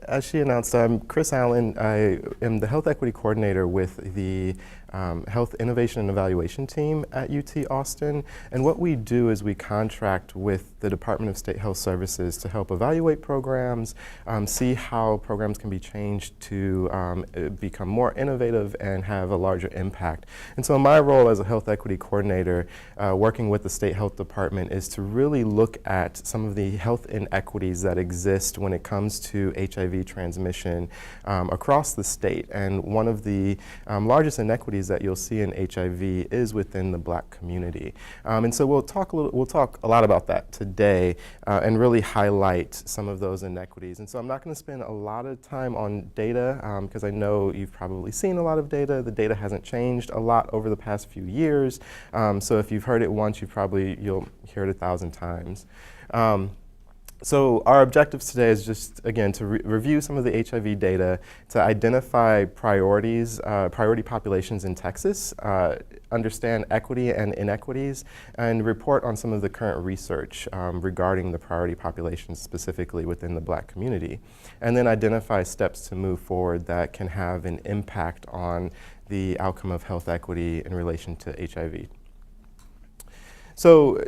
As she announced, I'm Chris Allen. I am the Health Equity Coordinator with the Health Innovation and Evaluation Team at UT Austin. And what we do is we contract with the Department of State Health Services to help evaluate programs, see how programs can be changed to become more innovative and have a larger impact. And so my role as a Health Equity Coordinator, working with the State Health Department, is to really look at some of the health inequities that exist when it comes to HIV transmission across the state. And one of the largest inequities that you'll see in HIV is within the Black community. And so we'll talk a lot about that today and really highlight some of those inequities. And so I'm not going to spend a lot of time on data because I know you've probably seen a lot of data. The data hasn't changed a lot over the past few years. So if you've heard it once, you'll hear it 1,000 times. So our objectives today is just, again, to review some of the HIV data, to identify priority populations in Texas, understand equity and inequities, and report on some of the current research regarding the priority populations specifically within the Black community, and then identify steps to move forward that can have an impact on the outcome of health equity in relation to HIV. So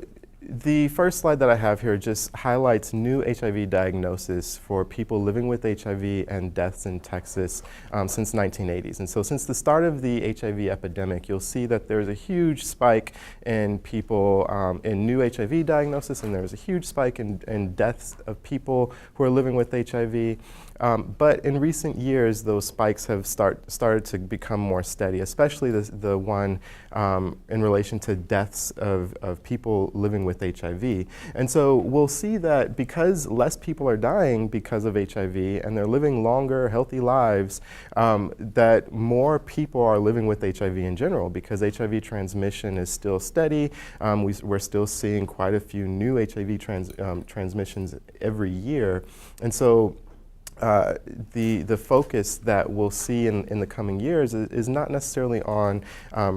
the first slide that I have here just highlights new HIV diagnosis for people living with HIV and deaths in Texas since 1980s. And so since the start of the HIV epidemic, you'll see that there's a huge spike in people in new HIV diagnosis, and there's a huge spike in deaths of people who are living with HIV. But in recent years, those spikes have started to become more steady, especially the one in relation to deaths of people living with HIV. And so we'll see that because less people are dying because of HIV and they're living longer, healthy lives, that more people are living with HIV in general because HIV transmission is still steady. We're still seeing quite a few new HIV transmissions every year. And so the focus that we'll see in the coming years is not necessarily on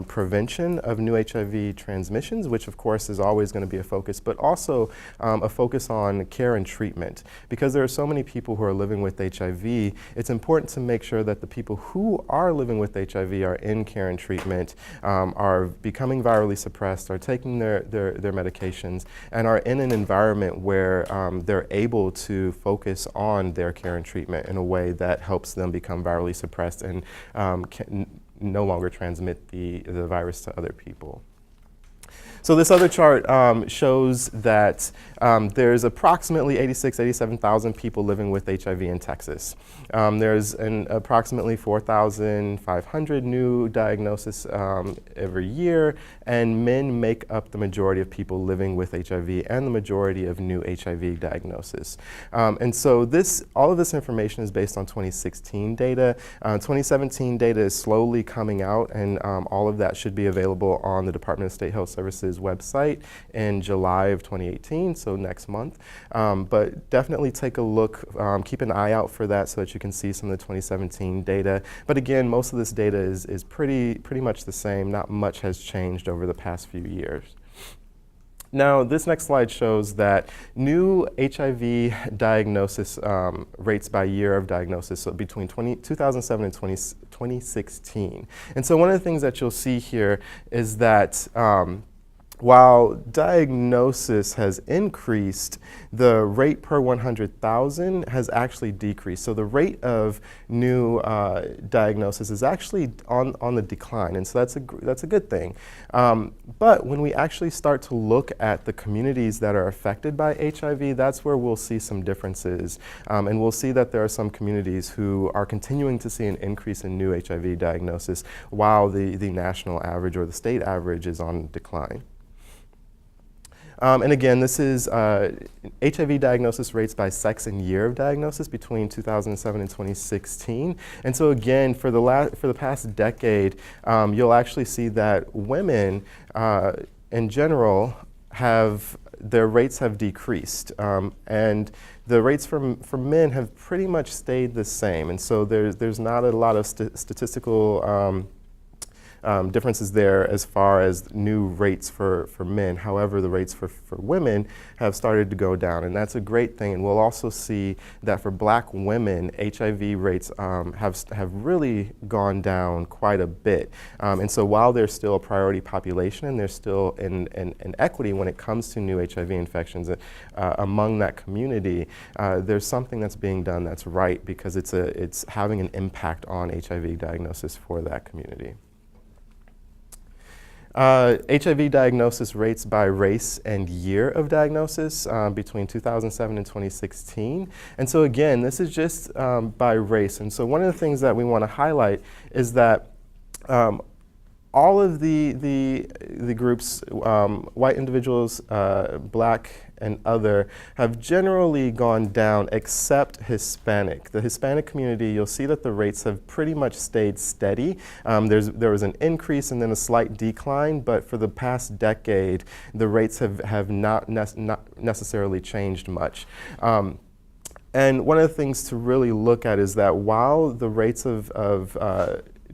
prevention of new HIV transmissions, which of course is always going to be a focus, but also a focus on care and treatment. Because there are so many people who are living with HIV, it's important to make sure that the people who are living with HIV are in care and treatment, are becoming virally suppressed, are taking their medications, and are in an environment where they're able to focus on their care and treatment in a way that helps them become virally suppressed and can no longer transmit the virus to other people. So this other chart shows that there's approximately 87,000 people living with HIV in Texas. There's approximately 4,500 new diagnoses every year, and men make up the majority of people living with HIV and the majority of new HIV diagnoses. And so all of this information is based on 2016 data. 2017 data is slowly coming out, and all of that should be available on the Department of State Health Services website in July of 2018, so next month. But definitely take a look, keep an eye out for that so that you can see some of the 2017 data. But again, most of this data is pretty much the same. Not much has changed over the past few years. Now, this next slide shows that new HIV diagnosis rates by year of diagnosis, so between 2007 and 2016. And so one of the things that you'll see here is that while diagnosis has increased, the rate per 100,000 has actually decreased. So the rate of new diagnosis is actually on the decline, and so that's a good thing. But when we actually start to look at the communities that are affected by HIV, that's where we'll see some differences. And we'll see that there are some communities who are continuing to see an increase in new HIV diagnosis while the national average or the state average is on decline. And again, this is HIV diagnosis rates by sex and year of diagnosis between 2007 and 2016. And so again, for the past decade, you'll actually see that women in general their rates have decreased. And the rates for men have pretty much stayed the same. And so there's not a lot of statistical differences there as far as new rates for men. However, the rates for women have started to go down, and that's a great thing. And we'll also see that for Black women, HIV rates have really gone down quite a bit. And so while there's still a priority population and there's still an equity when it comes to new HIV infections among that community, there's something that's being done that's right, because it's having an impact on HIV diagnosis for that community. HIV diagnosis rates by race and year of diagnosis between 2007 and 2016. And so again, this is just by race. And so one of the things that we want to highlight is that all of the groups, white individuals, Black and other, have generally gone down except Hispanic. The Hispanic community, you'll see that the rates have pretty much stayed steady. There was an increase and then a slight decline, but for the past decade, the rates have not necessarily changed much. And one of the things to really look at is that while the rates of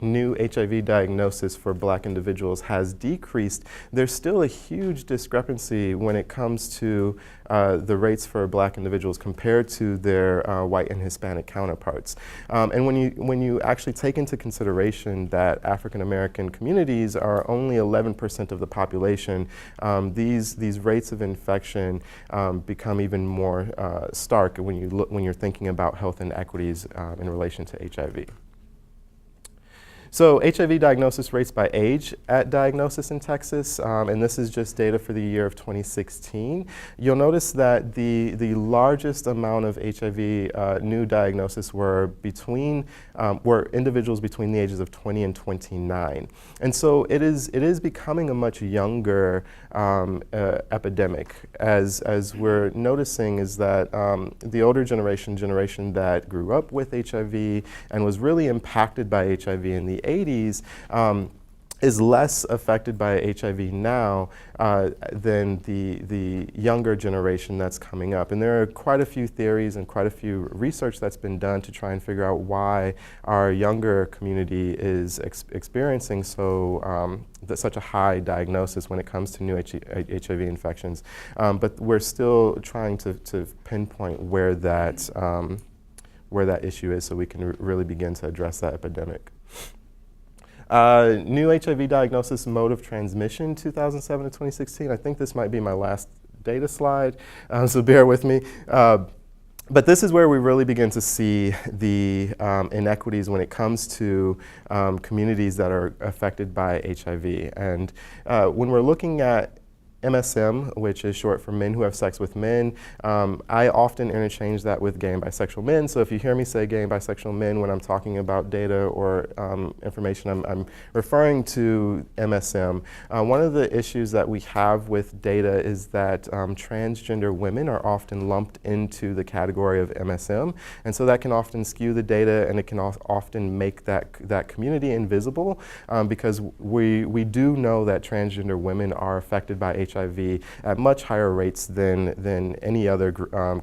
new HIV diagnosis for Black individuals has decreased, there's still a huge discrepancy when it comes to the rates for Black individuals compared to their white and Hispanic counterparts. And when you actually take into consideration that African American communities are only 11% of the population, these rates of infection become even more stark when you're thinking about health inequities in relation to HIV. So HIV diagnosis rates by age at diagnosis in Texas, and this is just data for the year of 2016. You'll notice that the largest amount of HIV new diagnosis were individuals between the ages of 20 and 29. And so it is becoming a much younger epidemic, as we're noticing is that the older generation that grew up with HIV and was really impacted by HIV in the 80s is less affected by HIV now than the younger generation that's coming up. And there are quite a few theories and quite a few research that's been done to try and figure out why our younger community is experiencing such a high diagnosis when it comes to new HIV infections. But we're still trying to pinpoint where that issue is so we can really begin to address that epidemic. New HIV diagnosis mode of transmission, 2007 to 2016. I think this might be my last data slide, so bear with me. But this is where we really begin to see the inequities when it comes to communities that are affected by HIV. And when we're looking at MSM, which is short for men who have sex with men. I often interchange that with gay and bisexual men. So if you hear me say gay and bisexual men when I'm talking about data or information, I'm referring to MSM. One of the issues that we have with data is that transgender women are often lumped into the category of MSM. And so that can often skew the data, and it can often make that community invisible because we do know that transgender women are affected by HIV at much higher rates than any other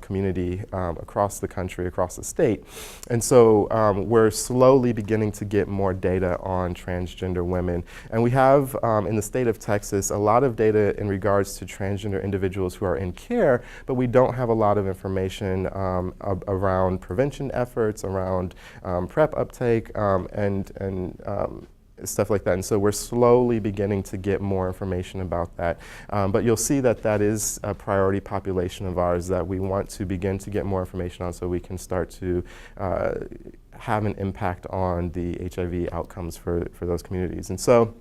community across the country, across the state. And so we're slowly beginning to get more data on transgender women. And we have, in the state of Texas, a lot of data in regards to transgender individuals who are in care, but we don't have a lot of information around prevention efforts, around PrEP uptake, and stuff like that. And so we're slowly beginning to get more information about that. But you'll see that that is a priority population of ours that we want to begin to get more information on so we can start to have an impact on the HIV outcomes for those communities. And so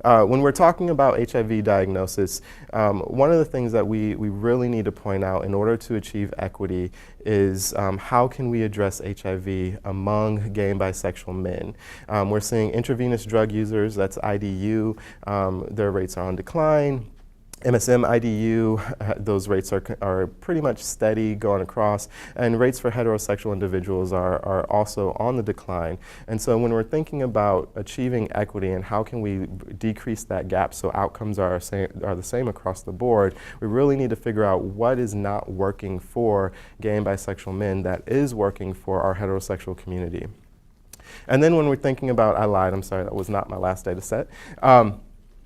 when we're talking about HIV diagnosis, one of the things that we really need to point out in order to achieve equity is how can we address HIV among gay and bisexual men. We're seeing intravenous drug users, that's IDU, their rates are on decline. MSM IDU, those rates are pretty much steady going across, and rates for heterosexual individuals are also on the decline. And so when we're thinking about achieving equity and how can we decrease that gap so outcomes are the same across the board, we really need to figure out what is not working for gay and bisexual men that is working for our heterosexual community. And then when we're thinking about, I lied, I'm sorry, that was not my last data set.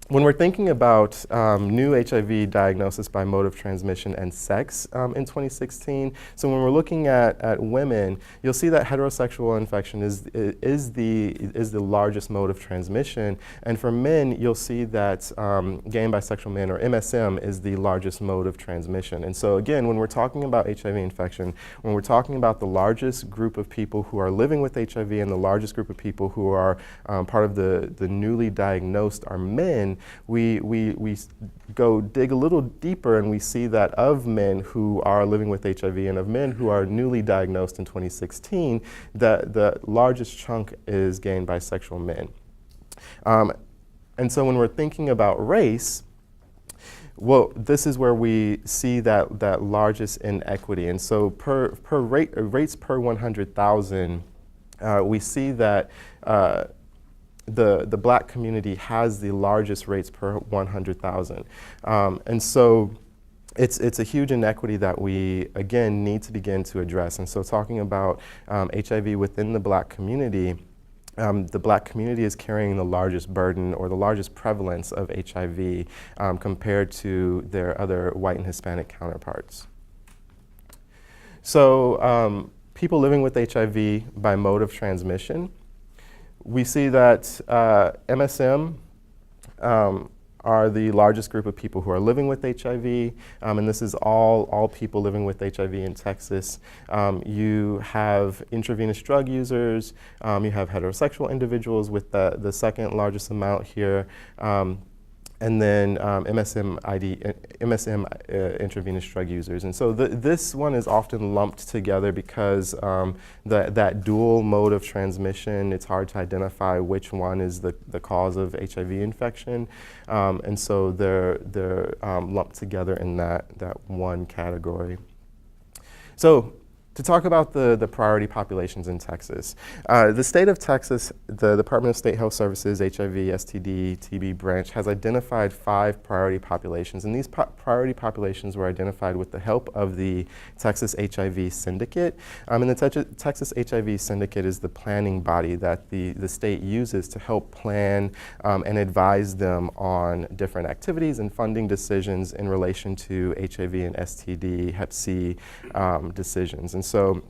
When we're thinking about new HIV diagnosis by mode of transmission and sex in 2016, so when we're looking at women, you'll see that heterosexual infection is the largest mode of transmission, and for men, you'll see that gay and bisexual men, or MSM, is the largest mode of transmission. And so again, when we're talking about HIV infection, when we're talking about the largest group of people who are living with HIV and the largest group of people who are part of the newly diagnosed are men, we go dig a little deeper and we see that of men who are living with HIV and of men who are newly diagnosed in 2016, the largest chunk is gay and bisexual men. And so when we're thinking about race, well, this is where we see that largest inequity. And so rates per 100,000, we see that the black community has the largest rates per 100,000. And so it's a huge inequity that we, again, need to begin to address. And so talking about HIV within the black community, the black community is carrying the largest burden or the largest prevalence of HIV compared to their other white and Hispanic counterparts. So people living with HIV by mode of transmission, we see that MSM are the largest group of people who are living with HIV, and this is all people living with HIV in Texas. You have intravenous drug users, you have heterosexual individuals with the second largest amount here, and then MSM intravenous drug users. And so this one is often lumped together because that dual mode of transmission, it's hard to identify which one is the cause of HIV infection. And so they're lumped together in that one category. So to talk about the priority populations in Texas, the state of Texas, the Department of State Health Services HIV, STD, TB branch has identified 5 priority populations, and these priority populations were identified with the help of the Texas HIV Syndicate. And the Texas HIV Syndicate is the planning body that the state uses to help plan and advise them on different activities and funding decisions in relation to HIV and STD, Hep C decisions. And so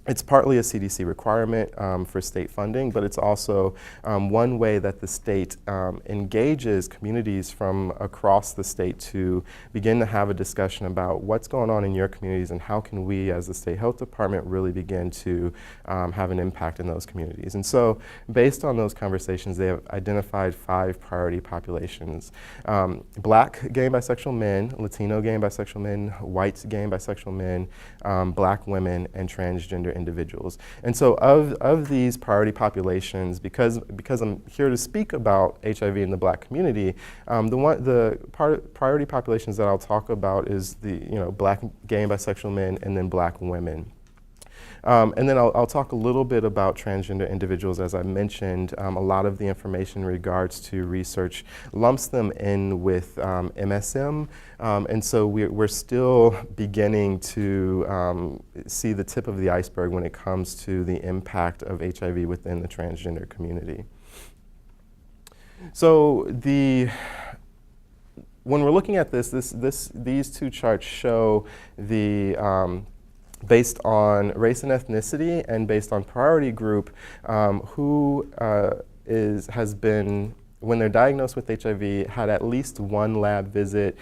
it's partly a CDC requirement for state funding, but it's also one way that the state engages communities from across the state to begin to have a discussion about what's going on in your communities and how can we as the state health department really begin to have an impact in those communities. And so based on those conversations, they have identified 5 priority populations. Black gay and bisexual men, Latino gay and bisexual men, white gay and bisexual men, black women, and transgender individuals. And so of these priority populations, because I'm here to speak about HIV in the black community, the priority populations that I'll talk about is the black gay and bisexual men and then black women. And then I'll talk a little bit about transgender individuals. As I mentioned, a lot of the information in regards to research lumps them in with MSM, and so we're still beginning to see the tip of the iceberg when it comes to the impact of HIV within the transgender community. So when we're looking at these 2 charts show the based on race and ethnicity and based on priority group, who has been, when they're diagnosed with HIV, had at least 1 lab visit,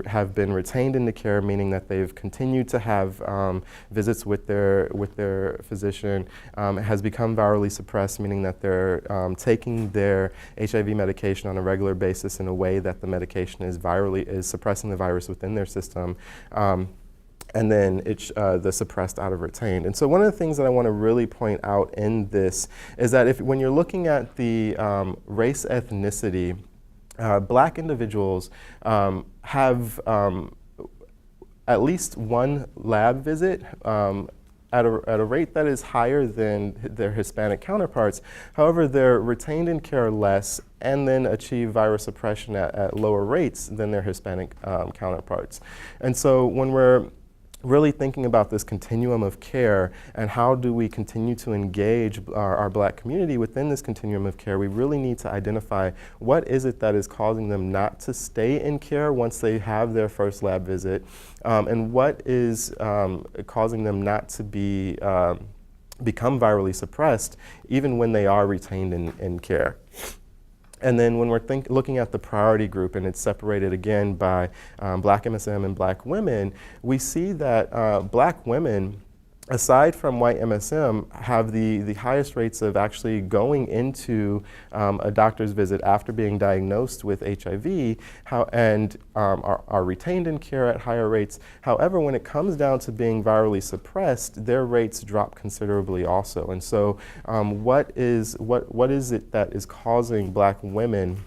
have been retained into care, meaning that they've continued to have visits with their physician, has become virally suppressed, meaning that they're taking their HIV medication on a regular basis in a way that the medication is suppressing the virus within their system. And then the suppressed out of retained. And so one of the things that I want to really point out in this is that when you're looking at the race ethnicity, black individuals have at least 1 lab visit at a rate that is higher than their Hispanic counterparts. However, they're retained in care less and then achieve virus suppression at lower rates than their Hispanic counterparts. And so when we're really thinking about this continuum of care and how do we continue to engage our Black community within this continuum of care, we really need to identify what is it that is causing them not to stay in care once they have their first lab visit, and what is causing them not to be become virally suppressed even when they are retained in care. And then when we're looking at the priority group, and it's separated again by Black MSM and Black women, we see that Black women, aside from white MSM, have the highest rates of actually going into a doctor's visit after being diagnosed with HIV and are retained in care at higher rates. However, when it comes down to being virally suppressed, their rates drop considerably also. And so what is it that is causing Black women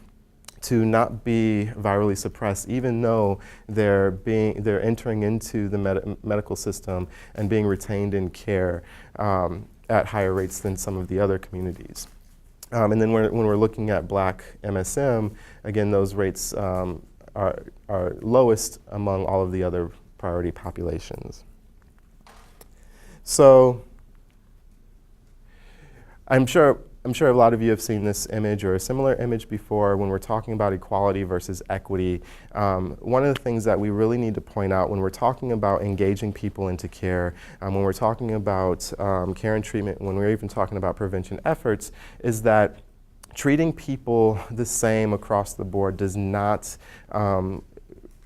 to not be virally suppressed, even though they're entering into the medical system and being retained in care at higher rates than some of the other communities. And then when we're looking at Black MSM, again, those rates are lowest among all of the other priority populations. So I'm sure a lot of you have seen this image or a similar image before when we're talking about equality versus equity. One of the things that we really need to point out when we're talking about engaging people into care, when we're talking about care and treatment, when we're even talking about prevention efforts, is that treating people the same across the board does not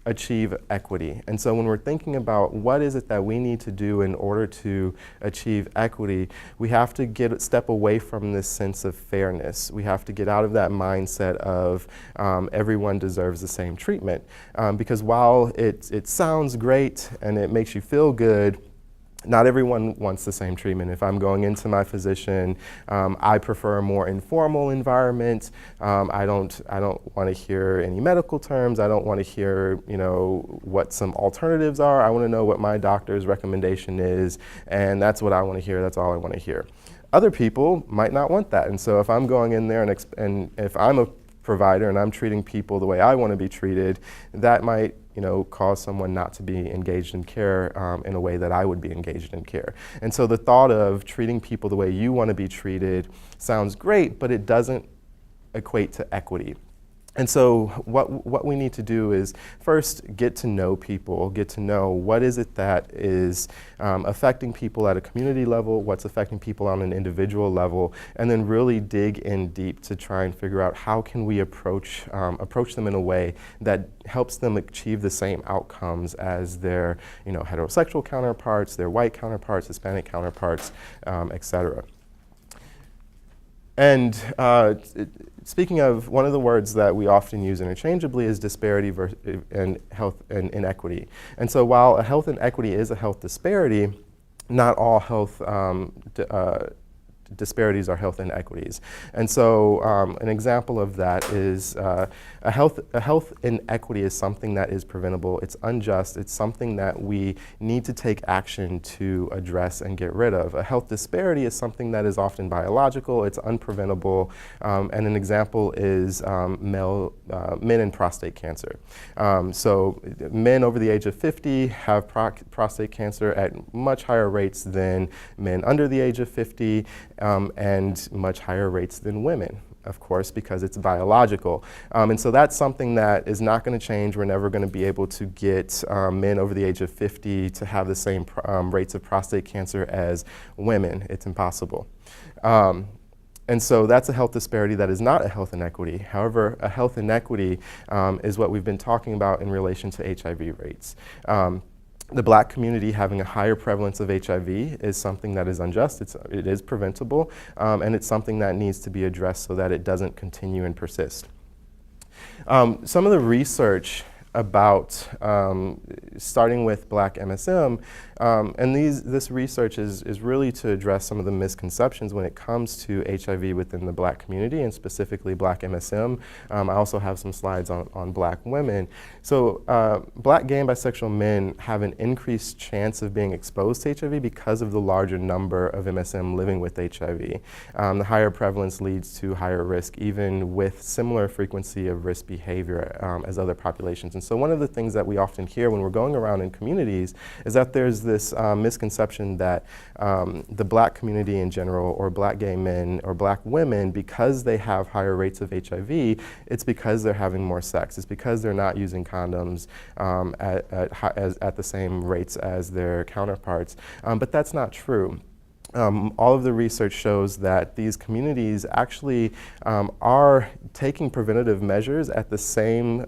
achieve equity. And so when we're thinking about what is it that we need to do in order to achieve equity, we have to step away from this sense of fairness. We have to get out of that mindset of everyone deserves the same treatment. Because while it sounds great and it makes you feel good, not everyone wants the same treatment. If I'm going into my physician, I prefer a more informal environment. I don't want to hear any medical terms. I don't want to hear, what some alternatives are. I want to know what my doctor's recommendation is, and that's what I want to hear. That's all I want to hear. Other people might not want that, and so if I'm going in there and if I'm a provider and I'm treating people the way I want to be treated, that might cause someone not to be engaged in care in a way that I would be engaged in care. And so the thought of treating people the way you want to be treated sounds great, but it doesn't equate to equity. And so what we need to do is first get to know people, get to know what is it that is affecting people at a community level, what's affecting people on an individual level, and then really dig in deep to try and figure out how can we approach them in a way that helps them achieve the same outcomes as their heterosexual counterparts, their white counterparts, Hispanic counterparts, et cetera. And speaking of, one of the words that we often use interchangeably is disparity and health and inequity. And so while a health inequity is a health disparity, not all health disparities are health inequities. And so an example of that is a health inequity is something that is preventable. It's unjust. It's something that we need to take action to address and get rid of. A health disparity is something that is often biological. It's unpreventable. And an example is men and prostate cancer. So men over the age of 50 have prostate cancer at much higher rates than men under the age of 50. And much higher rates than women, of course, because it's biological. And so that's something that is not going to change. We're never going to be able to get men over the age of 50 to have the same rates of prostate cancer as women. It's impossible. And so that's a health disparity that is not a health inequity. However, a health inequity is what we've been talking about in relation to HIV rates. The Black community having a higher prevalence of HIV is something that is unjust. It is preventable, and it's something that needs to be addressed so that it doesn't continue and persist. Some of the research about starting with Black MSM, and this research is really to address some of the misconceptions when it comes to HIV within the Black community, and specifically Black MSM. I also have some slides on Black women. So Black gay and bisexual men have an increased chance of being exposed to HIV because of the larger number of MSM living with HIV. The higher prevalence leads to higher risk, even with similar frequency of risk behavior as other populations. And so one of the things that we often hear when we're going around in communities is that there's this misconception that the black community in general, or black gay men or black women, because they have higher rates of HIV, it's because they're having more sex. It's because they're not using condoms at the same rates as their counterparts. But that's not true. All of the research shows that these communities actually are taking preventative measures at the same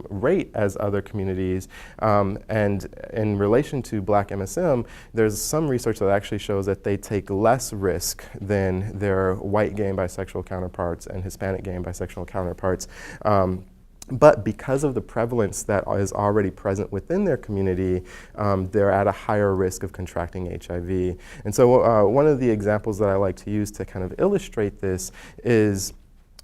rate as other communities. And in relation to black MSM, there's some research that actually shows that they take less risk than their white gay and bisexual counterparts and Hispanic gay and bisexual counterparts. But because of the prevalence that is already present within their community, they're at a higher risk of contracting HIV. And so one of the examples that I like to use to kind of illustrate this is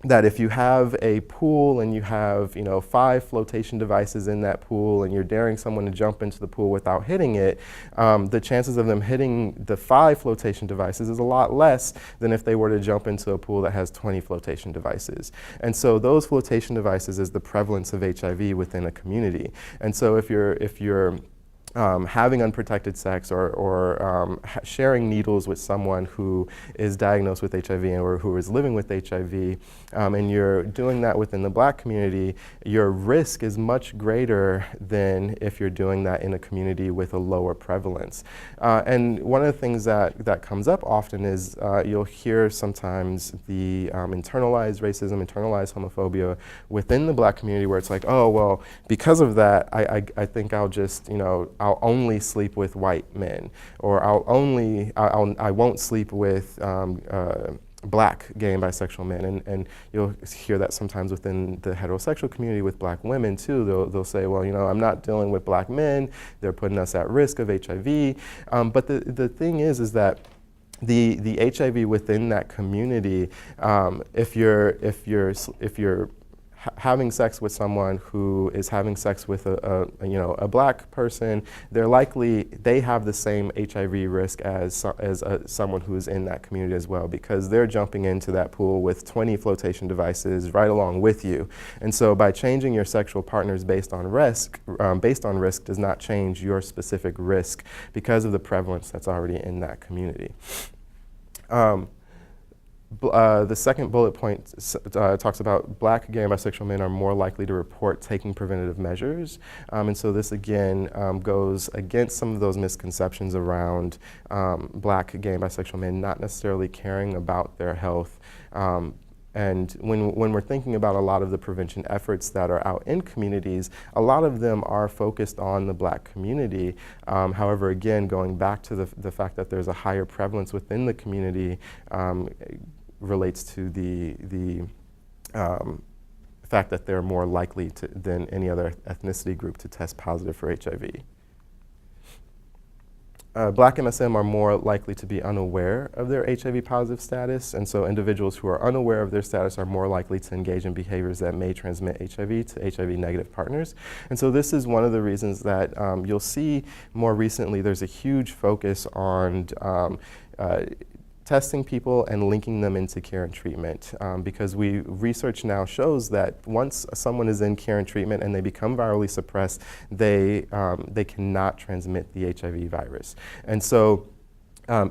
that if you have a pool and you have 5 flotation devices in that pool, and you're daring someone to jump into the pool without hitting it, the chances of them hitting the 5 flotation devices is a lot less than if they were to jump into a pool that has 20 flotation devices. And so those flotation devices is the prevalence of HIV within a community. And so if you're having unprotected sex or sharing needles with someone who is diagnosed with HIV or who is living with HIV, and you're doing that within the black community, your risk is much greater than if you're doing that in a community with a lower prevalence. And one of the things that comes up often is you'll hear sometimes the internalized racism, internalized homophobia within the black community, where it's like, oh, well, because of that, I think I'll just, I'll only sleep with white men, or I won't sleep with black gay and bisexual men. And you'll hear that sometimes within the heterosexual community with black women too. They'll say, well, I'm not dealing with black men, they're putting us at risk of HIV. But the thing is that the HIV within that community, if you're having sex with someone who is having sex with a black person, they have the same HIV risk as someone who is in that community as well, because they're jumping into that pool with 20 flotation devices right along with you. And so by changing your sexual partners based on risk does not change your specific risk because of the prevalence that's already in that community. The second bullet point talks about black gay and bisexual men are more likely to report taking preventative measures. And so this again goes against some of those misconceptions around black gay and bisexual men not necessarily caring about their health. And when we're thinking about a lot of the prevention efforts that are out in communities, a lot of them are focused on the black community. However, again, going back to the fact that there's a higher prevalence within the community relates to the fact that they're more likely than any other ethnicity group to test positive for HIV. Black MSM are more likely to be unaware of their HIV positive status, and so individuals who are unaware of their status are more likely to engage in behaviors that may transmit HIV to HIV negative partners. And so this is one of the reasons that you'll see more recently there's a huge focus on testing people and linking them into care and treatment, because research now shows that once someone is in care and treatment and they become virally suppressed, they cannot transmit the HIV virus. And so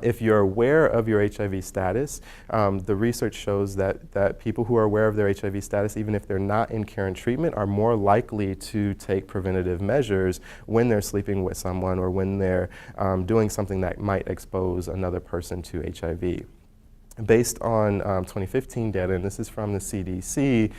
if you're aware of your HIV status, the research shows that people who are aware of their HIV status, even if they're not in care and treatment, are more likely to take preventative measures when they're sleeping with someone or when they're doing something that might expose another person to HIV. Based on 2015 data, and this is from the CDC,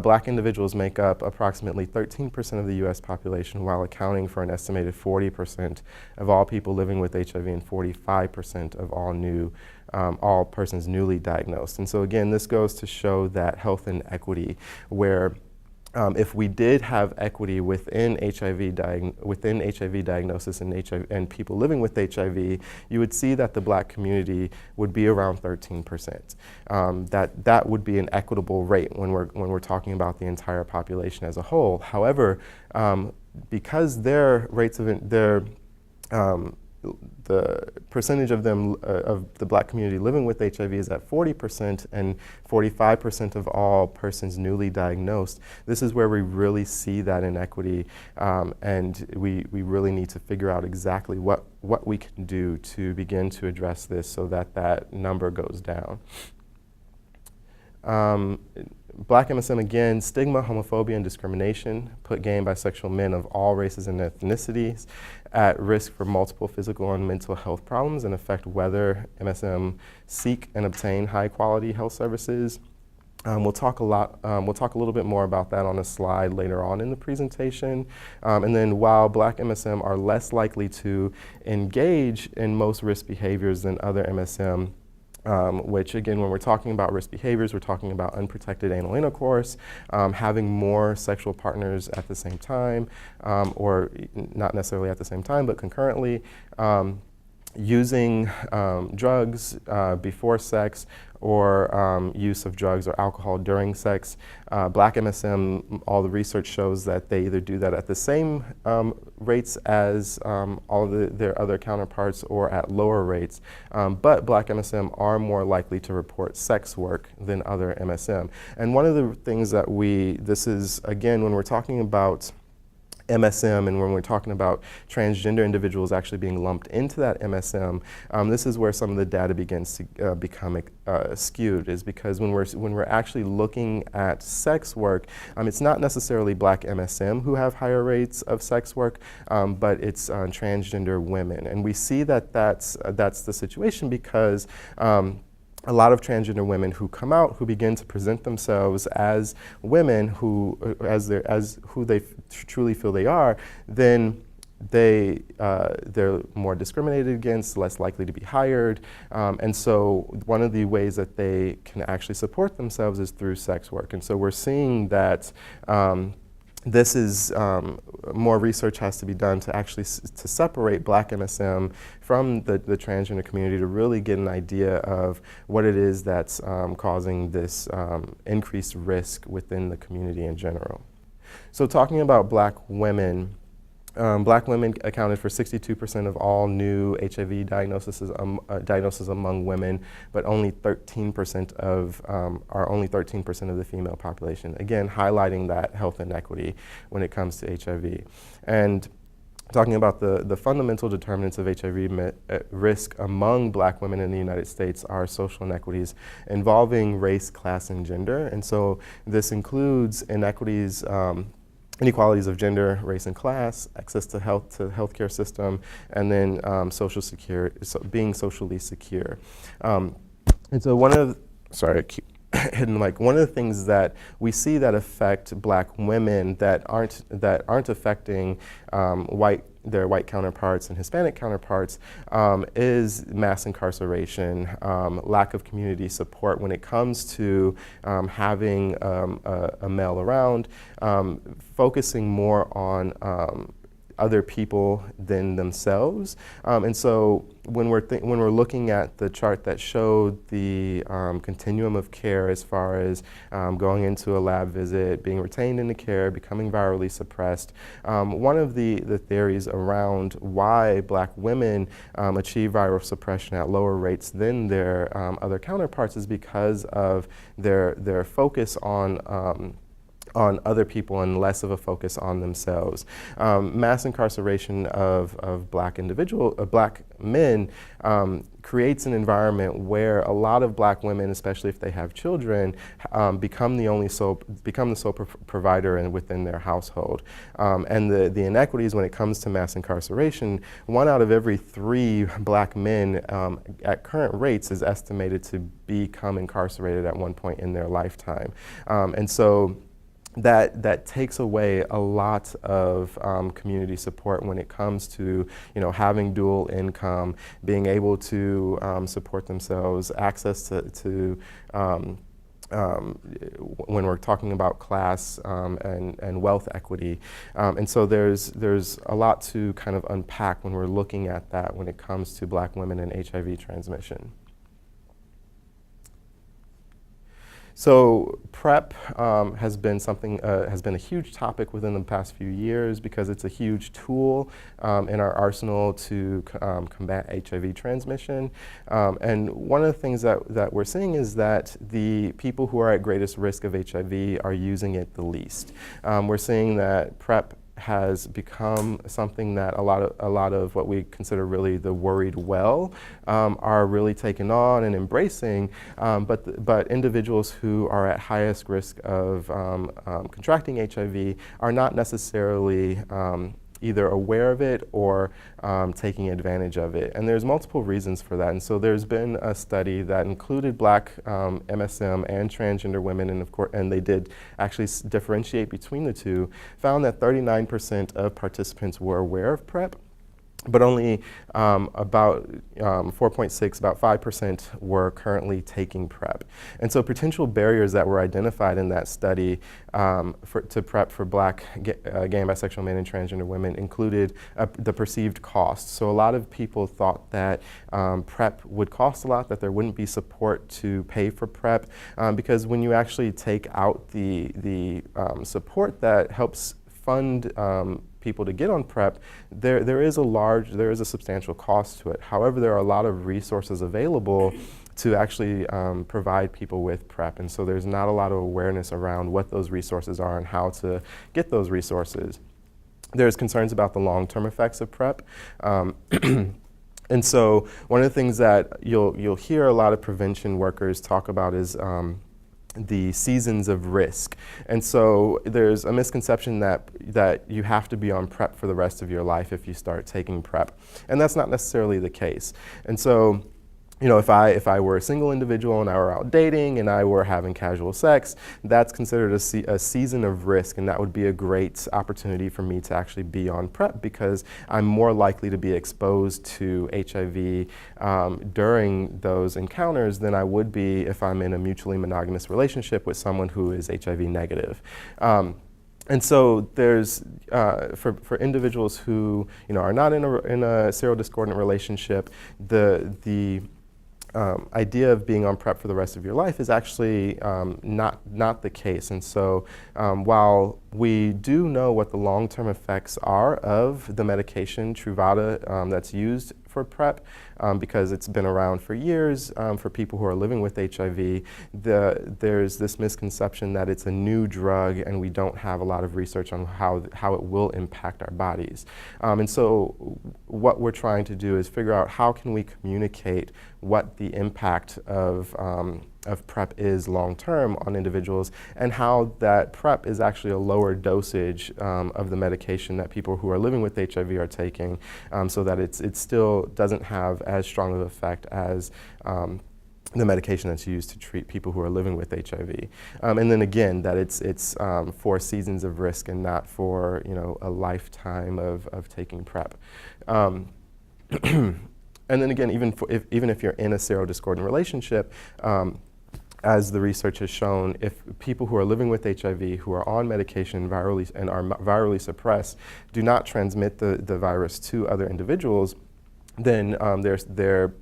black individuals make up approximately 13% of the US population, while accounting for an estimated 40% of all people living with HIV and 45% of all persons newly diagnosed. And so again, this goes to show that health inequity, where if we did have equity within HIV diagnosis and people living with HIV, you would see that the black community would be around 13%. That would be an equitable rate when we're talking about the entire population as a whole. However, because their rates of the percentage of them of the Black community living with HIV is at 40%, and 45% of all persons newly diagnosed. This is where we really see that inequity, and we really need to figure out exactly what we can do to begin to address this so that that number goes down. Black MSM, again, stigma, homophobia, and discrimination put gay and bisexual men of all races and ethnicities at risk for multiple physical and mental health problems and affect whether MSM seek and obtain high-quality health services. We'll talk a little bit more about that on a slide later on in the presentation. And then while Black MSM are less likely to engage in most risk behaviors than other MSM, which again, when we're talking about risk behaviors, we're talking about unprotected anal intercourse, having more sexual partners at the same time, or not necessarily at the same time, but concurrently, using drugs before sex, or use of drugs or alcohol during sex. Black MSM, all the research shows that they either do that at the same rates as all of their other counterparts or at lower rates. But Black MSM are more likely to report sex work than other MSM. And one of the things that this is, again, when we're talking about MSM and when we're talking about transgender individuals actually being lumped into that MSM, this is where some of the data begins to become skewed, is because when we're actually looking at sex work, it's not necessarily Black MSM who have higher rates of sex work, but it's transgender women. And we see that that's the situation because a lot of transgender women who come out, who begin to present themselves as women who who they truly feel they are, then they're more discriminated against, less likely to be hired, and so one of the ways that they can actually support themselves is through sex work. And so we're seeing that this is more research has to be done to actually to separate Black MSM from the transgender community to really get an idea of what it is that's causing this increased risk within the community in general. So talking about Black women, Black women accounted for 62% of all new HIV diagnoses among women, but only 13% are only 13% of the female population. Again, highlighting that health inequity when it comes to HIV. And talking about the fundamental determinants of HIV risk among Black women in the United States are social inequities involving race, class, and gender. And so this includes inequities inequalities of gender, race, and class, access to healthcare system, and then social security, being socially secure. And so one of I keep hitting the mic. One of the things that we see that affect Black women that aren't affecting their white counterparts and Hispanic counterparts is mass incarceration, lack of community support when it comes to having a male around, focusing more on other people than themselves. And so when we're looking at the chart that showed the continuum of care as far as going into a lab visit, being retained into care, becoming virally suppressed, one of the theories around why Black women achieve viral suppression at lower rates than their other counterparts is because of their focus on other people and less of a focus on themselves. Mass incarceration of Black men creates an environment where a lot of Black women, especially if they have children, become the sole provider within their household. And the inequities when it comes to mass incarceration, 1 out of every 3 Black men at current rates is estimated to become incarcerated at one point in their lifetime. And so that takes away a lot of community support when it comes to having dual income, being able to support themselves, access to when we're talking about class and wealth equity. And so there's a lot to kind of unpack when we're looking at that when it comes to Black women and HIV transmission. So PrEP has been a huge topic within the past few years because it's a huge tool in our arsenal to combat HIV transmission. And one of the things that we're seeing is that the people who are at greatest risk of HIV are using it the least. We're seeing that PrEP has become something that a lot of what we consider really the worried well are really taking on and embracing, but individuals who are at highest risk of contracting HIV are not necessarily either aware of it or taking advantage of it. And there's multiple reasons for that. And so there's been a study that included Black MSM and transgender women, and of course, and they did actually differentiate between the two, found that 39% of participants were aware of PrEP, but only about 4.6, about 5% were currently taking PrEP. And so potential barriers that were identified in that study to PrEP for Black, gay and bisexual men and transgender women included the perceived cost. So a lot of people thought that PrEP would cost a lot, that there wouldn't be support to pay for PrEP, because when you actually take out the support that helps fund people to get on PrEP, there is a substantial cost to it. However, there are a lot of resources available to actually provide people with PrEP, and so there's not a lot of awareness around what those resources are and how to get those resources. There's concerns about the long-term effects of PrEP. And so one of the things that you'll hear a lot of prevention workers talk about is the seasons of risk. And so there's a misconception that you have to be on PrEP for the rest of your life if you start taking PrEP. And that's not necessarily the case. And so, you know, if I were a single individual and I were out dating and I were having casual sex, that's considered a season of risk, and that would be a great opportunity for me to actually be on PrEP because I'm more likely to be exposed to HIV during those encounters than I would be if I'm in a mutually monogamous relationship with someone who is HIV negative. And so there's, for individuals who are not in a serodiscordant relationship, the idea of being on PrEP for the rest of your life is actually not the case. And so while we do know what the long-term effects are of the medication Truvada that's used for PrEP, because it's been around for years for people who are living with HIV, there's this misconception that it's a new drug and we don't have a lot of research on how it will impact our bodies. And so what we're trying to do is figure out how can we communicate what the impact of PrEP is long-term on individuals, and how that PrEP is actually a lower dosage of the medication that people who are living with HIV are taking, so that it still doesn't have as strong of an effect as the medication that's used to treat people who are living with HIV. And then again, that it's for seasons of risk and not for a lifetime of taking PrEP. And then again, even if you're in a serodiscordant relationship, as the research has shown, if people who are living with HIV who are on medication and are virally suppressed do not transmit the virus to other individuals, then their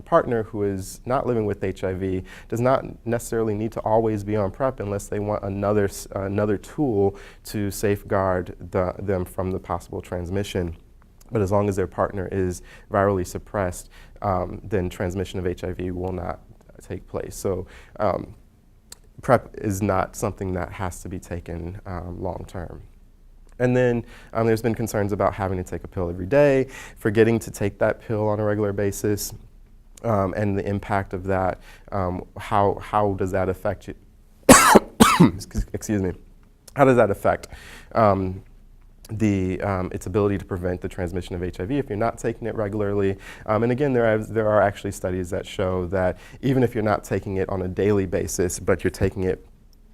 partner who is not living with HIV does not necessarily need to always be on PrEP unless they want another tool to safeguard them from the possible transmission. But as long as their partner is virally suppressed, then transmission of HIV will not take place. So PrEP is not something that has to be taken long term. And then there's been concerns about having to take a pill every day, forgetting to take that pill on a regular basis, and the impact of that. How does that affect you? Excuse me. How does that affect its ability to prevent the transmission of HIV if you're not taking it regularly? And again, there are actually studies that show that even if you're not taking it on a daily basis, but you're taking it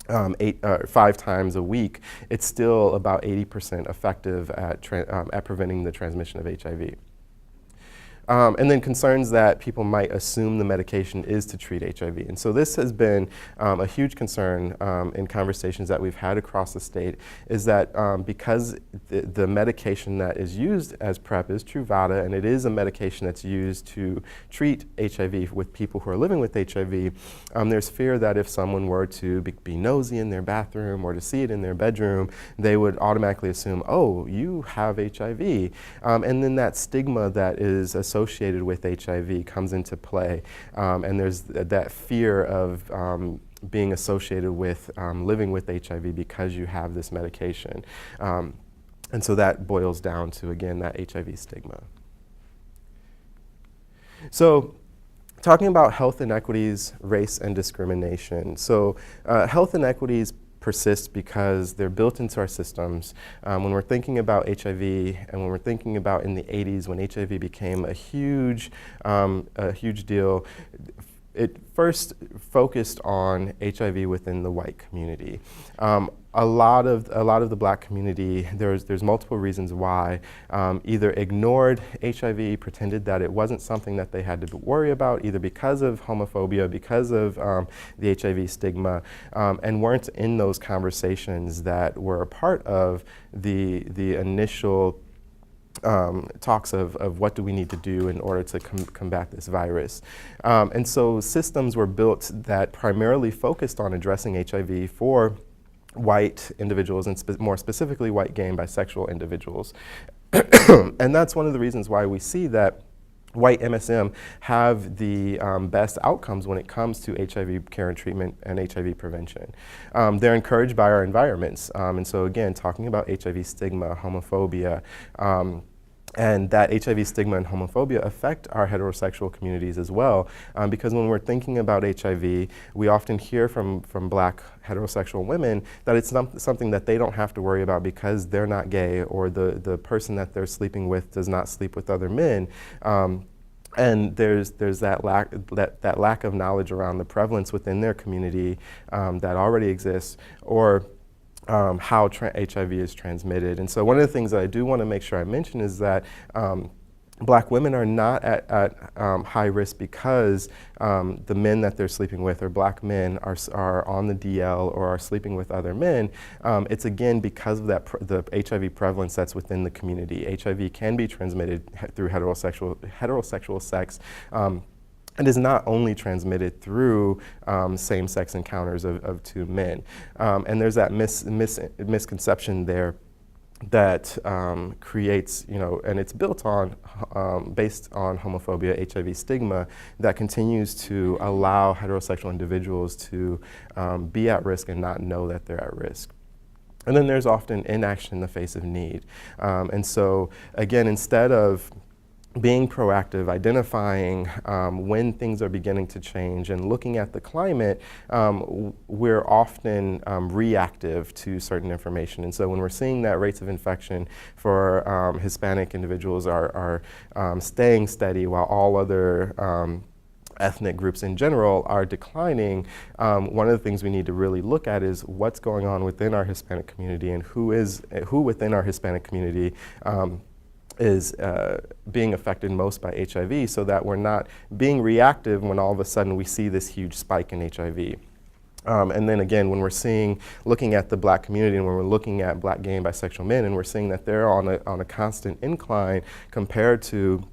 5 times a week, it's still about 80% effective at preventing the transmission of HIV. And then concerns that people might assume the medication is to treat HIV. And so this has been a huge concern in conversations that we've had across the state, is that because the medication that is used as PrEP is Truvada, and it is a medication that's used to treat HIV with people who are living with HIV, there's fear that if someone were to be nosy in their bathroom or to see it in their bedroom, they would automatically assume, oh, you have HIV. And then that stigma that is associated with HIV comes into play. And there's that fear of being associated with living with HIV because you have this medication. And so that boils down to, again, that HIV stigma. So, talking about health inequities, race, and discrimination. So, health inequities persist because they're built into our systems. When we're thinking about HIV, and when we're thinking about in the 80s when HIV became a huge deal, it first focused on HIV within the white community. A lot of the black community, there's multiple reasons why, either ignored HIV, pretended that it wasn't something that they had to worry about, either because of homophobia, because of the HIV stigma, and weren't in those conversations that were a part of the initial talks of what do we need to do in order to combat this virus. And so systems were built that primarily focused on addressing HIV for white individuals, and more specifically white gay and bisexual individuals. And that's one of the reasons why we see that white MSM have the best outcomes when it comes to HIV care and treatment and HIV prevention. They're encouraged by our environments. And so again, talking about HIV stigma, homophobia, and that HIV stigma and homophobia affect our heterosexual communities as well, because when we're thinking about HIV, we often hear from black heterosexual women that it's something that they don't have to worry about because they're not gay, or the person that they're sleeping with does not sleep with other men. And there's that lack of knowledge around the prevalence within their community that already exists, or how HIV is transmitted. And so one of the things that I do want to make sure I mention is that black women are not at high risk because the men that they're sleeping with, or black men, are on the DL or are sleeping with other men. It's again because of the HIV prevalence that's within the community. HIV can be transmitted through heterosexual sex. And is not only transmitted through same-sex encounters of two men. And there's that misconception there that creates, and it's built on, based on homophobia, HIV stigma, that continues to allow heterosexual individuals to be at risk and not know that they're at risk. And then there's often inaction in the face of need. And so, again, instead of being proactive, identifying when things are beginning to change, and looking at the climate, we're often reactive to certain information. And so when we're seeing that rates of infection for Hispanic individuals are staying steady while all other ethnic groups in general are declining, one of the things we need to really look at is what's going on within our Hispanic community, and who within our Hispanic community is being affected most by HIV, so that we're not being reactive when all of a sudden we see this huge spike in HIV. And then again, when we're looking at the black community, and when we're looking at black gay and bisexual men, and we're seeing that they're on a constant incline compared to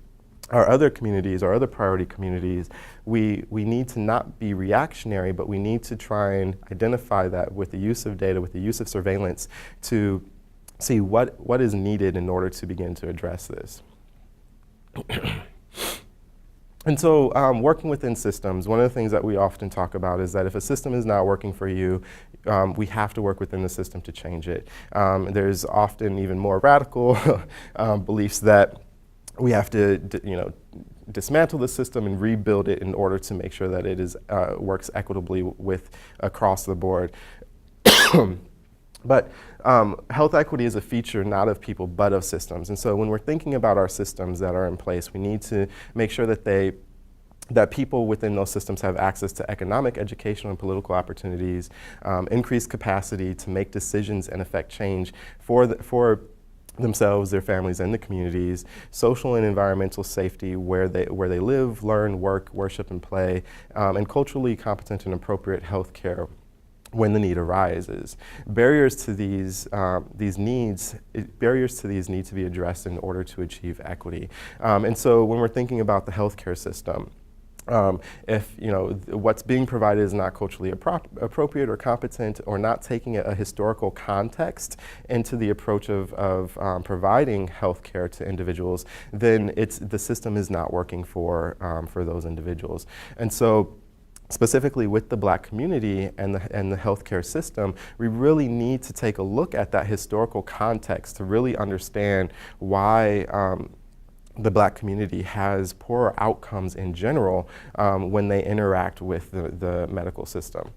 our other communities, our other priority communities, we need to not be reactionary, but we need to try and identify that with the use of data, with the use of surveillance, to see what is needed in order to begin to address this. And so working within systems, one of the things that we often talk about is that if a system is not working for you, we have to work within the system to change it. There's often even more radical beliefs that we have to dismantle the system and rebuild it in order to make sure that it works equitably across the board. But health equity is a feature not of people but of systems. And so when we're thinking about our systems that are in place, we need to make sure that people within those systems have access to economic, educational, and political opportunities, increased capacity to make decisions and affect change for themselves, their families, and the communities, social and environmental safety where they live, learn, work, worship, and play, and culturally competent and appropriate health care when the need arises. Barriers to these needs need to be addressed in order to achieve equity. And so when we're thinking about the healthcare system, if what's being provided is not culturally appropriate or competent, or not taking a historical context into the approach of providing health care to individuals, then the system is not working for those individuals. And so, specifically with the Black community and the healthcare system, we really need to take a look at that historical context to really understand why the Black community has poorer outcomes in general when they interact with the medical system.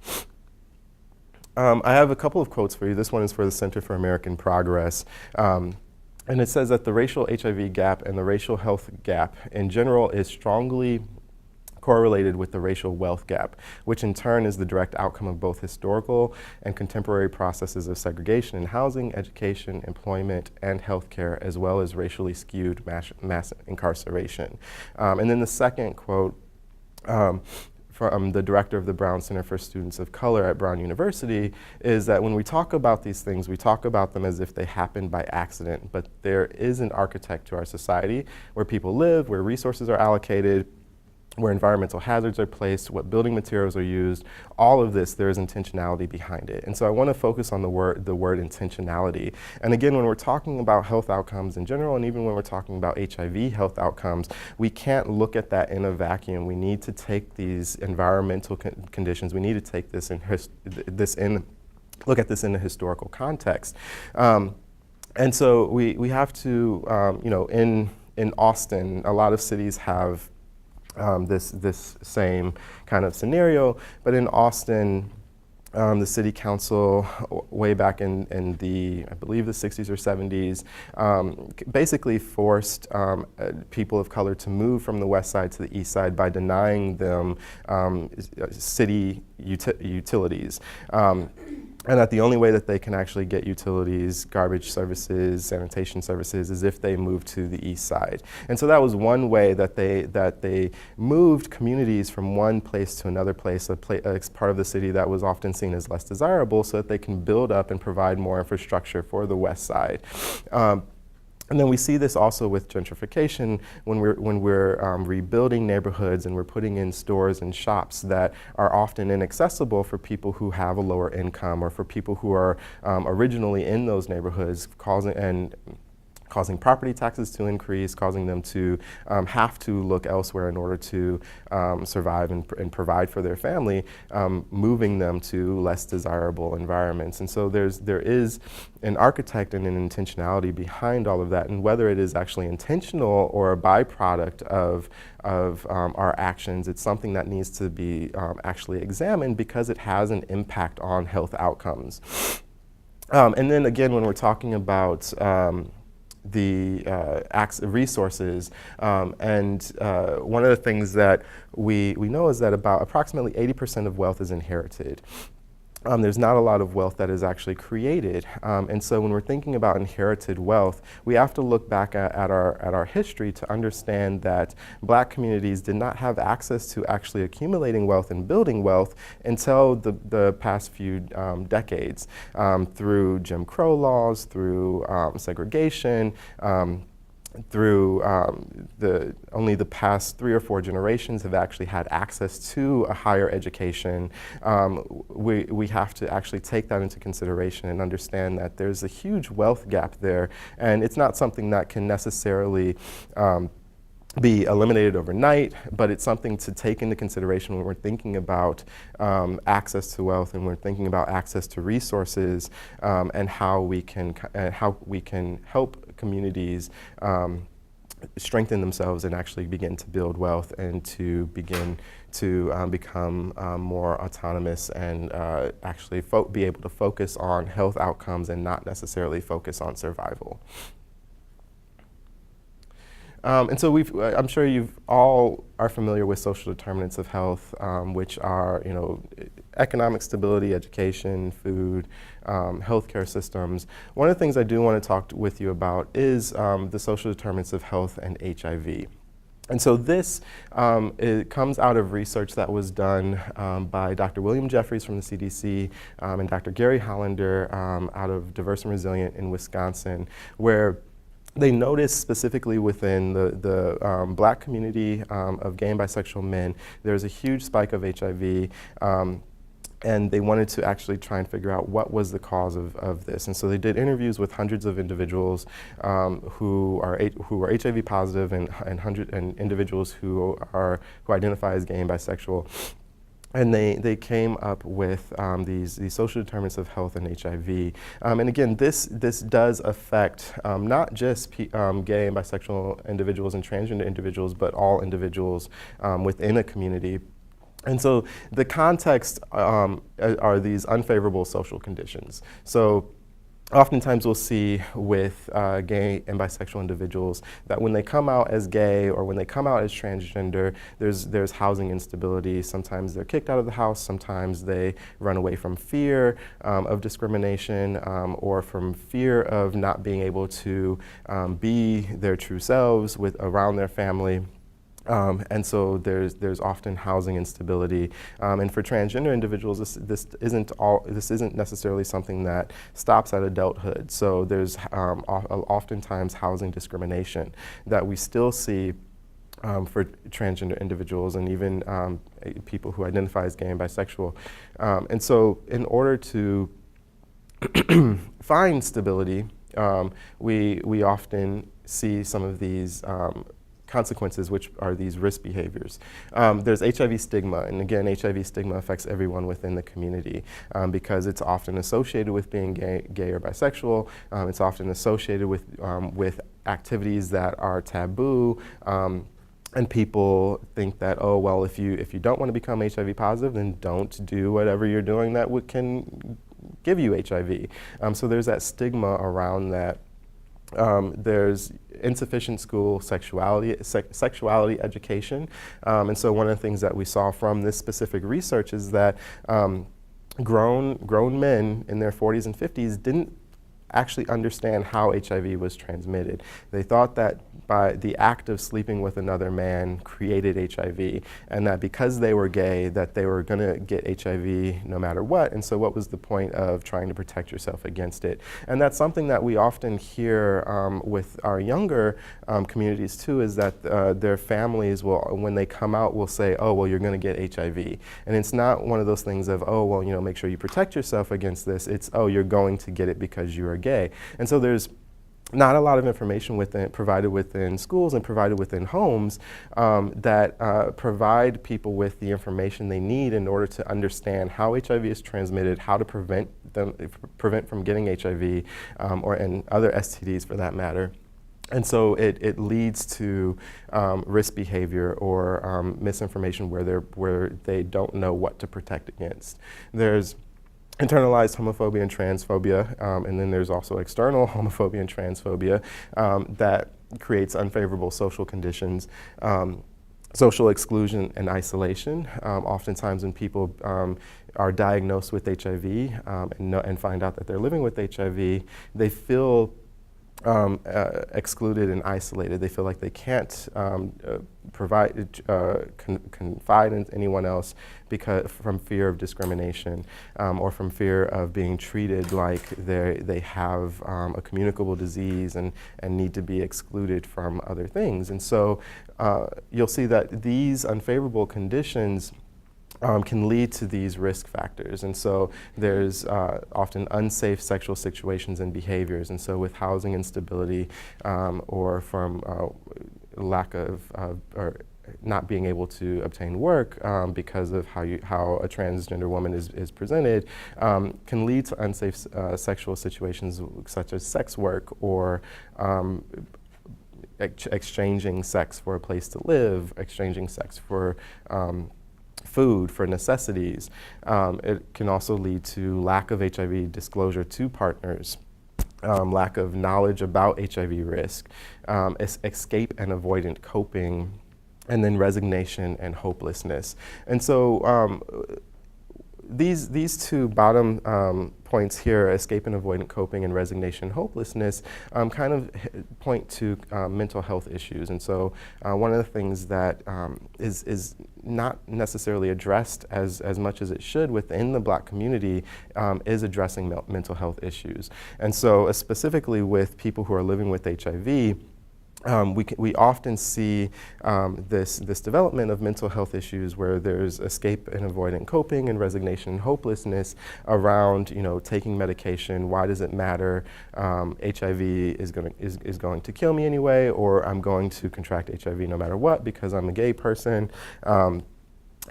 I have a couple of quotes for you. This one is for the Center for American Progress. And it says that the racial HIV gap and the racial health gap in general is strongly correlated with the racial wealth gap, which in turn is the direct outcome of both historical and contemporary processes of segregation in housing, education, employment, and healthcare, as well as racially skewed mass incarceration. And then the second quote from the director of the Brown Center for Students of Color at Brown University is that when we talk about these things, we talk about them as if they happened by accident, but there is an architect to our society where people live, where resources are allocated, where environmental hazards are placed, what building materials are used. All of this, there is intentionality behind it. And so I want to focus on the word intentionality. And again, when we're talking about health outcomes in general, and even when we're talking about HIV health outcomes, we can't look at that in a vacuum. We need to take these environmental conditions, we need to take this look at this in a historical context. And so we have to, in Austin, a lot of cities have this same kind of scenario, but in Austin, the city council, way back in the, I believe, the 60s or 70s, basically forced people of color to move from the west side to the east side by denying them city utilities. And that the only way that they can actually get utilities, garbage services, sanitation services, is if they move to the east side. And so that was one way that they moved communities from one place to another place, a part of the city that was often seen as less desirable, so that they can build up and provide more infrastructure for the west side. And then we see this also with gentrification when we're rebuilding neighborhoods and we're putting in stores and shops that are often inaccessible for people who have a lower income, or for people who are originally in those neighborhoods, causing property taxes to increase, causing them to have to look elsewhere in order to survive and provide for their family, moving them to less desirable environments. And so there is an architect and an intentionality behind all of that, and whether it is actually intentional or a byproduct of our actions, it's something that needs to be actually examined, because it has an impact on health outcomes. And then again, when we're talking about the resources. And one of the things that we know is that about approximately 80% of wealth is inherited. There's not a lot of wealth that is actually created. And so when we're thinking about inherited wealth, we have to look back at our history to understand that Black communities did not have access to actually accumulating wealth and building wealth until the past few decades, through Jim Crow laws, through segregation, through only the past 3 or 4 generations have actually had access to a higher education. We have to actually take that into consideration and understand that there's a huge wealth gap there, and it's not something that can necessarily be eliminated overnight, but it's something to take into consideration when we're thinking about access to wealth, and we're thinking about access to resources, and how we can help communities strengthen themselves and actually begin to build wealth, and to begin to become more autonomous, and actually be able to focus on health outcomes and not necessarily focus on survival. And so I'm sure you all are familiar with social determinants of health, which are, economic stability, education, food, healthcare systems. One of the things I do want to talk with you about is the social determinants of health and HIV. And so this it comes out of research that was done by Dr. William Jeffries from the CDC and Dr. Gary Hollander out of Diverse and Resilient in Wisconsin, where they noticed specifically within the Black community of gay and bisexual men, there's a huge spike of HIV. And they wanted to actually try and figure out what was the cause of this. And so they did interviews with hundreds of individuals who are HIV positive and individuals who identify as gay and bisexual. And they came up with these social determinants of health and HIV. And again, this does affect not just gay and bisexual individuals and transgender individuals, but all individuals within a community. And so the context are these unfavorable social conditions. So oftentimes we'll see with gay and bisexual individuals that when they come out as gay or when they come out as transgender, there's housing instability. Sometimes they're kicked out of the house. Sometimes they run away from fear of discrimination or from fear of not being able to be their true selves around their family. And so there's often housing instability, and for transgender individuals, this isn't necessarily something that stops at adulthood. So there's oftentimes housing discrimination that we still see for transgender individuals and even people who identify as gay and bisexual. And so in order to find stability, we often see some of these consequences, which are these risk behaviors. There's HIV stigma, and again, HIV stigma affects everyone within the community because it's often associated with being gay or bisexual. It's often associated with activities that are taboo. And people think that, oh, well, if you don't want to become HIV positive, then don't do whatever you're doing that can give you HIV. So there's that stigma around that. There's insufficient school sexuality education. And so one of the things that we saw from this specific research is that grown men in their 40s and 50s didn't actually understand how HIV was transmitted. They thought that by the act of sleeping with another man created HIV, and that because they were gay, that they were going to get HIV no matter what. And so what was the point of trying to protect yourself against it? And that's something that we often hear with our younger communities too, is that their families will, when they come out, will say, oh, well, you're going to get HIV. And it's not one of those things of, oh, well, make sure you protect yourself against this. It's, oh, you're going to get it because you are gay. And so there's not a lot of information provided within schools and provided within homes that provide people with the information they need in order to understand how HIV is transmitted, how to prevent from getting HIV and other STDs for that matter. And so it leads to risk behavior or misinformation where they don't know what to protect against. There's internalized homophobia and transphobia, and then there's also external homophobia and transphobia that creates unfavorable social conditions, social exclusion and isolation. Oftentimes when people are diagnosed with HIV and find out that they're living with HIV, they feel excluded and isolated. They feel like they can't confide in anyone else from fear of discrimination or from fear of being treated like they have a communicable disease and need to be excluded from other things. And so you'll see that these unfavorable conditions can lead to these risk factors. And so there's often unsafe sexual situations and behaviors. And so with housing instability or from lack of or not being able to obtain work because of how a transgender woman is presented can lead to unsafe sexual situations such as sex work or exchanging sex for a place to live, exchanging sex for food, for necessities. It can also lead to lack of HIV disclosure to partners, lack of knowledge about HIV risk, escape and avoidant coping, and then resignation and hopelessness. And so these two bottom points here, escape and avoidant coping and resignation, hopelessness, kind of point to mental health issues. And so one of the things that is not necessarily addressed as much as it should within the Black community is addressing mental health issues. And so specifically with people who are living with HIV, we often see this development of mental health issues where there's escape and avoidant coping and resignation and hopelessness around, taking medication. Why does it matter? HIV is going to kill me anyway, or I'm going to contract HIV no matter what because I'm a gay person.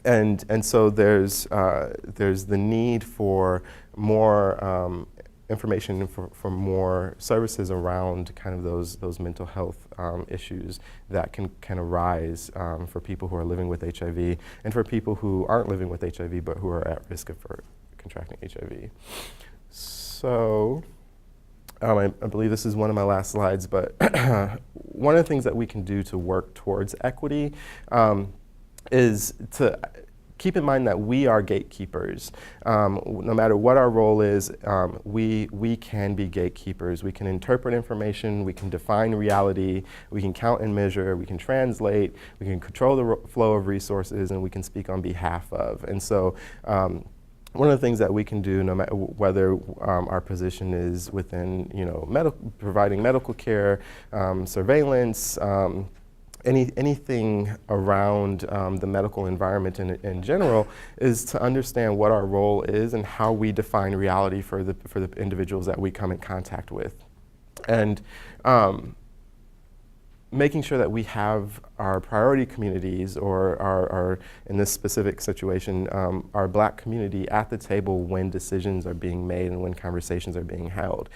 And so there's the need for more information for more services around kind of those mental health issues that can arise for people who are living with HIV and for people who aren't living with HIV but who are at risk of contracting HIV. So I believe this is one of my last slides, but one of the things that we can do to work towards equity is to keep in mind that we are gatekeepers. No matter what our role is, we can be gatekeepers. We can interpret information, we can define reality, we can count and measure, we can translate, we can control the flow of resources, and we can speak on behalf of. And so one of the things that we can do, no matter whether our position is within, providing medical care, surveillance, anything around the medical environment in general, is to understand what our role is and how we define reality for the individuals that we come in contact with. And making sure that we have our priority communities, or our in this specific situation, our Black community at the table when decisions are being made and when conversations are being held.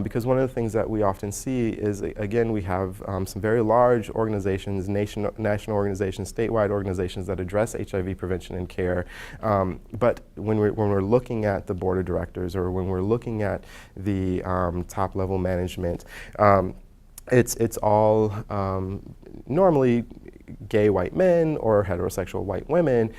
Because one of the things that we often see is, again, we have some very large organizations, national organizations, statewide organizations that address HIV prevention and care. But when we're looking at the board of directors, or when we're looking at the top level management, it's all normally gay white men or heterosexual white women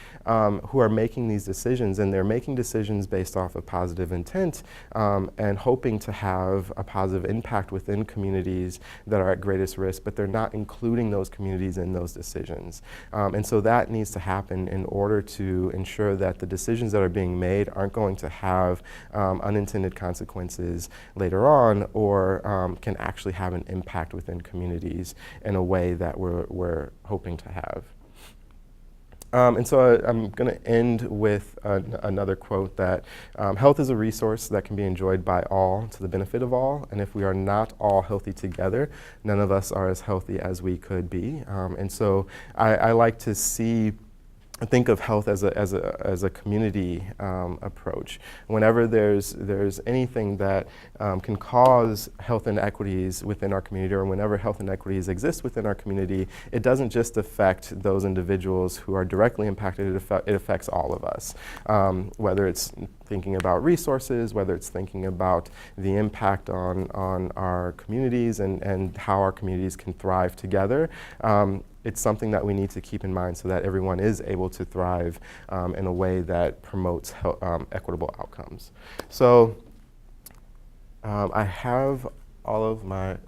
who are making these decisions, and they're making decisions based off of positive intent and hoping to have a positive impact within communities that are at greatest risk, but they're not including those communities in those decisions. And so that needs to happen in order to ensure that the decisions that are being made aren't going to have unintended consequences later on, or can actually have an impact within communities in a way that we're hoping to have. And so I'm going to end with another quote that health is a resource that can be enjoyed by all to the benefit of all, and if we are not all healthy together, none of us are as healthy as we could be. And so I like to think of health as a community approach. Whenever there's anything that can cause health inequities within our community, or whenever health inequities exist within our community, it doesn't just affect those individuals who are directly impacted, it affects all of us. Whether it's thinking about resources, whether it's thinking about the impact on our communities and how our communities can thrive together. It's something that we need to keep in mind so that everyone is able to thrive in a way that promotes equitable outcomes. So I have all of my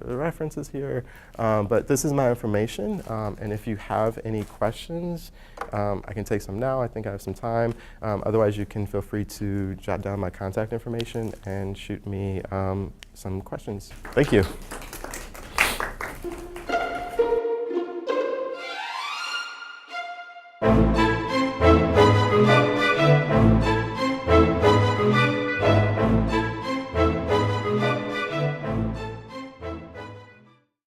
references here, but this is my information, and if you have any questions, I can take some now. I think I have some time. Otherwise, you can feel free to jot down my contact information and shoot me some questions. Thank you.